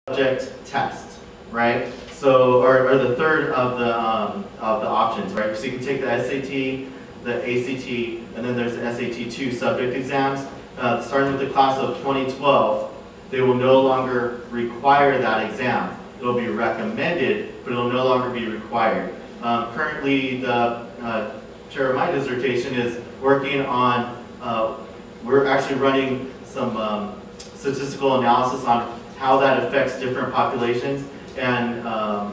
subject test, right? So, or the third of the options, right? So you can take the SAT, the ACT, and then there's the SAT2 subject exams. Starting with the class of 2012, they will no longer require that exam. It'll be recommended, but it'll no longer be required. Currently, the chair of my dissertation is working on, we're actually running some statistical analysis on how that affects different populations. And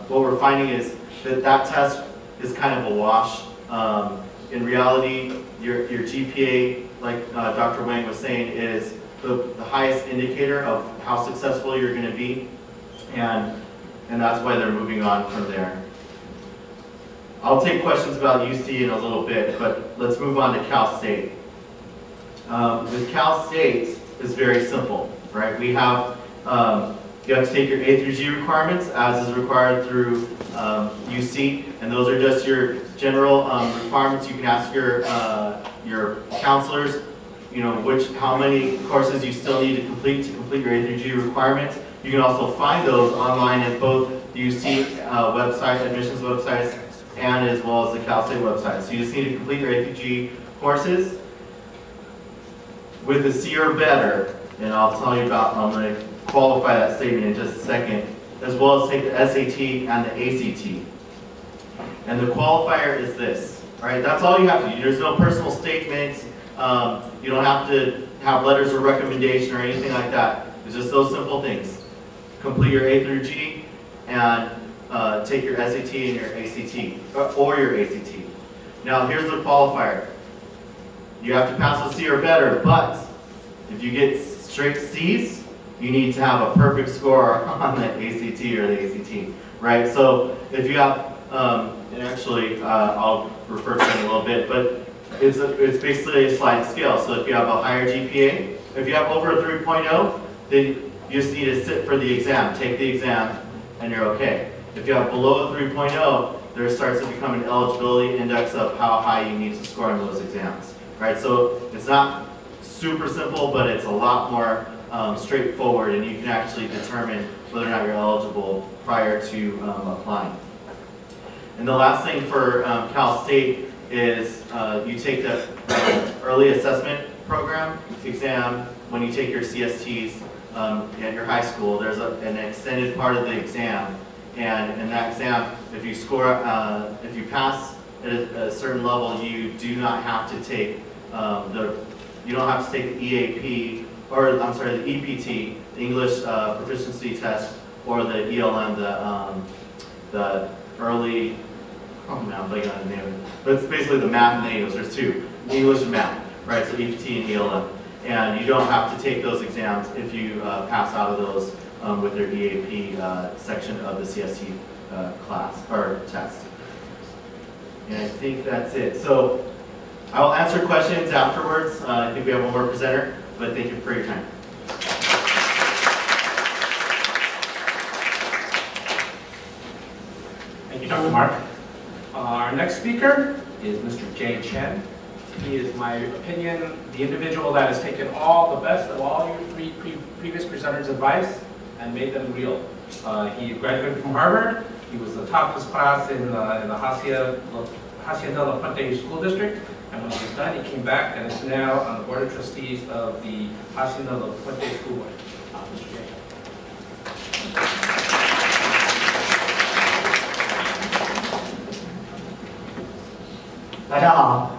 what we're finding is that test is kind of a wash. In reality, your GPA, like Dr. Wang was saying, is the highest indicator of how successful you're going to be. And that's why they're moving on from there. I'll take questions about UC in a little bit, but let's move on to Cal State. With Cal State, it's very simple, right? We have, you have to take your A through G requirements as is required through UC, and those are just your general requirements. You can ask your counselors, how many courses you still need to complete your A through G requirements. You can also find those online at both the UC website, admissions websites, and as well as the Cal State website. So you just need to complete your A through G courses with a C or better, and I'll tell you about, I'm going to qualify that statement in just a second, as well as take the SAT and the ACT. And the qualifier is this, right? That's all you have to do. There's no personal statement. You don't have to have letters of recommendation or anything like that. It's just those simple things. Complete your A through G and take your SAT and your ACT, or your ACT. Now here's the qualifier. You have to pass with C or better, but if you get straight C's, you need to have a perfect score on the ACT or the ACT, right? So if you have, and actually I'll refer to it in a little bit, but it's basically a sliding scale. So if you have a higher GPA, if you have over a 3.0, then you just need to sit for the exam, take the exam, and you're okay. If you have below a 3.0, there starts to become an eligibility index of how high you need to score in those exams, right? So it's not super simple, but it's a lot more straightforward, and you can actually determine whether or not you're eligible prior to applying. And the last thing for Cal State is you take the early assessment program exam when you take your CSTs at your high school. There's an extended part of the exam, and in that exam, if you score, if you pass at a certain level, you do not have to take you don't have to take the EAP, or I'm sorry, the EPT, the English proficiency test, or the ELM, the early, I'm blanking on the name, but it's basically the math and the English. There's two, English and math, right? So EPT and ELM, and you don't have to take those exams if you pass out of those with your EAP section of the CST class or test. And I think that's it. So I'll answer questions afterwards. I think we have one more presenter, but thank you for your time. Thank you, Dr. Mark. Our next speaker is Mr. Chen. He is, in my opinion, the individual that has taken all the best of all your three previous presenters' advice and made them real. He graduated from Harvard. He was the top of his class in the Hacienda Puente School District. And when he was done, he came back and is now on the Board of Trustees of the Hacienda Puente School Board. Mr. Chen. 大家好，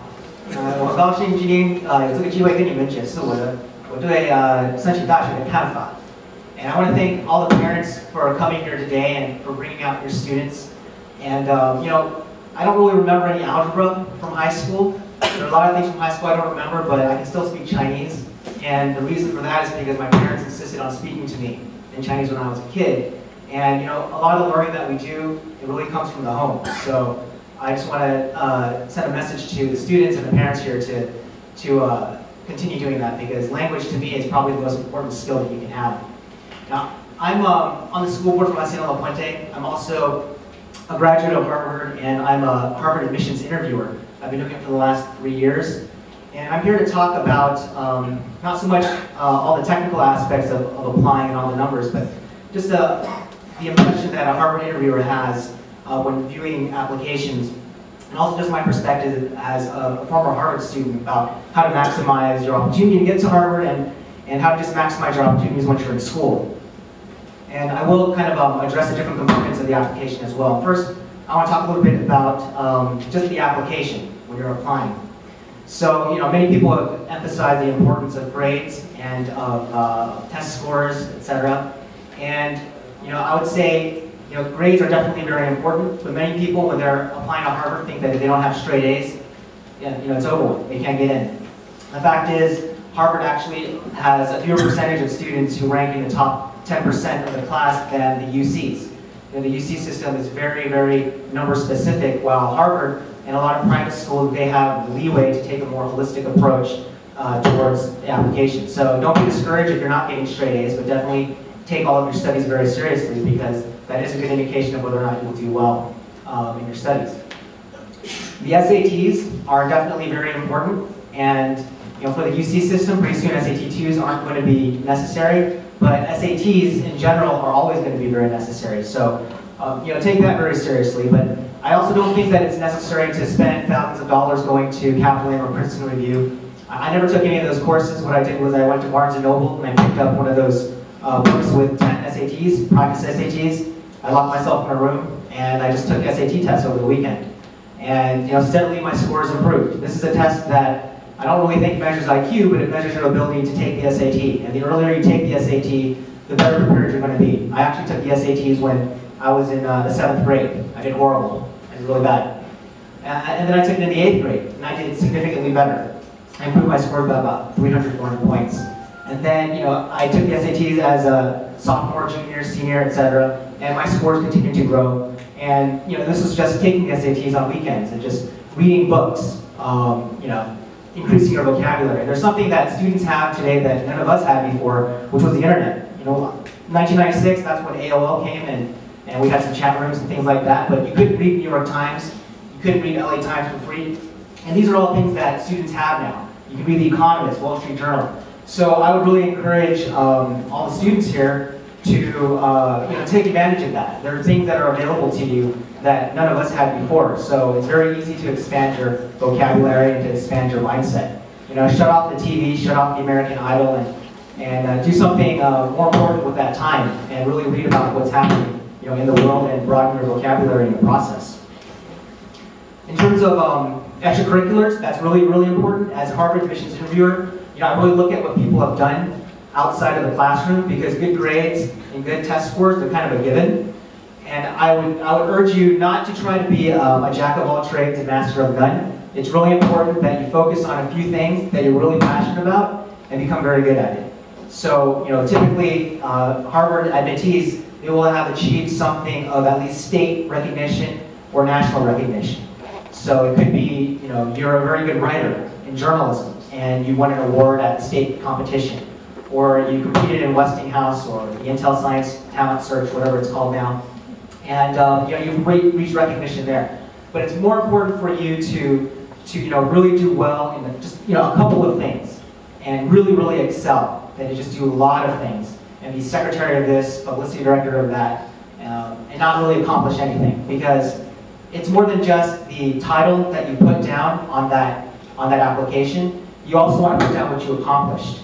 我很高兴今天有这个机会跟你们解释我对申请大学的看法。And I want to thank all the parents for coming here today and for bringing out your students. And I don't really remember any algebra from high school. There are a lot of things from high school I don't remember, but I can still speak Chinese. And the reason for that is because my parents insisted on speaking to me in Chinese when I was a kid. And a lot of the learning that we do, it really comes from the home. So I just want to send a message to the students and the parents here to continue doing that, because language to me is probably the most important skill that you can have. Now, I'm on the school board for Hacienda Puente. I'm also a graduate of Harvard, and I'm a Harvard admissions interviewer. I've been doing it for the last 3 years. And I'm here to talk about not so much all the technical aspects of applying and all the numbers, but just the impression that a Harvard interviewer has when viewing applications, and also just my perspective as a former Harvard student about how to maximize your opportunity to get to Harvard and how to just maximize your opportunities once you're in school. And I will kind of address the different components of the application as well. First, I want to talk a little bit about just the application when you're applying. So, many people have emphasized the importance of grades and of test scores, etc. And, I would say, grades are definitely very important, but many people, when they're applying to Harvard, think that if they don't have straight A's, it's over with. They can't get in. The fact is, Harvard actually has a fewer percentage of students who rank in the top 10% of the class than the UCs. The UC system is very, very number specific, while Harvard and a lot of private schools, they have the leeway to take a more holistic approach towards the application. So don't be discouraged if you're not getting straight A's, but definitely take all of your studies very seriously, because that is a good indication of whether or not you will do well in your studies. The SATs are definitely very important, and for the UC system, pretty soon SAT 2s aren't going to be necessary, but SATs in general are always going to be very necessary. So take that very seriously. But I also don't think that it's necessary to spend thousands of dollars going to Kaplan or Princeton Review. I never took any of those courses. What I did was I went to Barnes & Noble and I picked up one of those books with 10 SATs, practice SATs. I locked myself in a room and I just took SAT tests over the weekend. And steadily my scores improved. This is a test that I don't really think measures IQ, but it measures your ability to take the SAT. And the earlier you take the SAT, the better prepared you're going to be. I actually took the SATs when I was in the 7th grade. I did horrible. I did really bad. And then I took it in the 8th grade, and I did significantly better. I improved my scores by about 300, 400 points. And then, I took the SATs as a sophomore, junior, senior, etc. And my scores continued to grow. And, this was just taking the SATs on weekends and just reading books, increasing your vocabulary. And there's something that students have today that none of us had before, which was the internet. 1996, that's when AOL came, and we had some chat rooms and things like that, but you couldn't read New York Times, you couldn't read LA Times for free, and these are all things that students have now. You can read The Economist, Wall Street Journal. So I would really encourage all the students here to take advantage of that. There are things that are available to you that none of us had before, so it's very easy to expand your vocabulary and to expand your mindset. Shut off the TV, shut off the American Idol, and do something more important with that time, and really read about what's happening in the world and broaden your vocabulary in the process. In terms of extracurriculars, that's really, really important. As a Harvard admissions interviewer, I really look at what people have done outside of the classroom, because good grades and good test scores are kind of a given. And I would urge you not to try to be a jack of all trades and master of none. It's really important that you focus on a few things that you're really passionate about and become very good at it. So, typically, Harvard admittees, they will have achieved something of at least state recognition or national recognition. So it could be, you're a very good writer in journalism and you won an award at the state competition, or you competed in Westinghouse or the Intel Science Talent Search, whatever it's called now, and you've reached recognition there. But it's more important for you to really do well in just a couple of things, and really, really excel, than to just do a lot of things and be secretary of this, publicity director of that, and not really accomplish anything. Because it's more than just the title that you put down on that application. You also want to put down what you accomplished.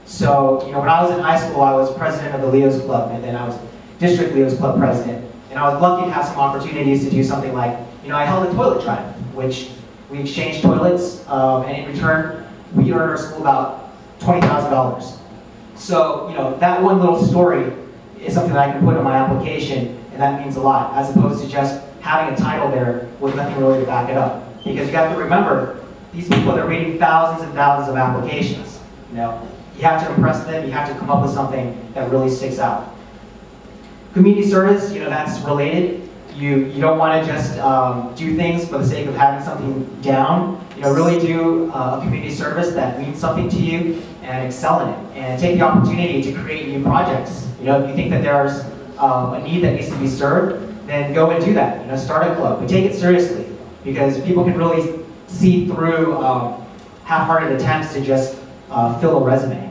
So, when I was in high school, I was president of the Leo's Club, and then I was district Leo's Club president. And I was lucky to have some opportunities to do something like, I held a toilet drive, which we exchanged toilets, and in return, we earned our school about $20,000. So, that one little story is something that I can put in my application, and that means a lot, as opposed to just having a title there with nothing really to back it up. Because you have to remember, these people, they're reading thousands and thousands of applications. You have to impress them, you have to come up with something that really sticks out. Community service, that's related. You don't want to just do things for the sake of having something down. Really do a community service that means something to you and excel in it. And take the opportunity to create new projects. If you think that there's a need that needs to be served, then go and do that. Start a club, but take it seriously, because people can really see through half-hearted attempts to just fill a resume.